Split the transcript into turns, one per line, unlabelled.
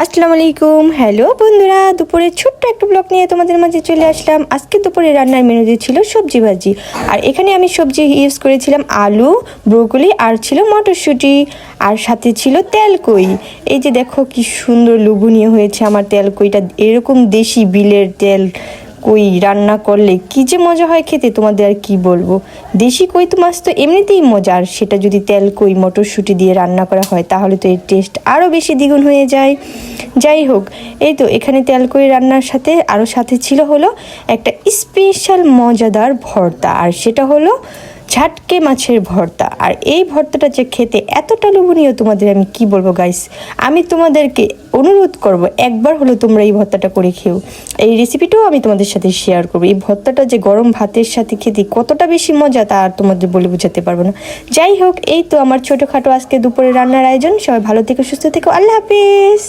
আসসালামু আলাইকুম। হ্যালো বন্ধুরা, দুপুরে ছোট্ট একটা ব্লগ নিয়ে তোমাদের মাঝে চলে আসলাম। আজকে দুপুরে রান্নার মেনুতে ছিল সবজি ভাজি, আর এখানে আমি সবজি ইউজ করেছিলাম আলু, ব্রোকলি, আর ছিল মটরশুঁটি, আর সাথে ছিল তেলকই। এই যে দেখো কি সুন্দর লোভনীয় হয়েছে আমার তেলকইটা। এরকম দেশি বিলের তেল কই রান্না করলে কি যে মজা হয় খেতে, তোমাদের আর কি বলবো। দেশি কই তো মাছ তো এমনিতেই মজা, আর সেটা যদি তেল কই মটরশুঁটি দিয়ে রান্না করা হয় তাহলে তো এর টেস্ট আরও বেশি দ্বিগুণ হয়ে যায়। যাই হোক, এই তো এখানে তেল কই রান্নার সাথে আরও সাথে ছিল হলো একটা স্পেশাল মজাদার ভর্তা, আর সেটা হলো ঝাটকে মাছের ভর্তা। আর এই ভর্তাটা যে খেতে এতটা লোভনীয়, তোমাদের আমি কি বলবো গাইস। আমি তোমাদেরকে অনুরোধ করব একবার হলো তোমরা এই ভর্তাটা করে খেও। এই রেসিপিটাও আমি তোমাদের সাথে শেয়ার করবো। এই ভর্তাটা যে গরম ভাতের সাথে খেতে কতটা বেশি মজা তা আর তোমাদের বলে বোঝাতে পারবো না। যাই হোক, এই তো আমার ছোটোখাটো আজকে দুপুরে রান্নার আয়োজন। সবাই ভালো থেকো, সুস্থ থেকো, আল্লাহ হাফিজ।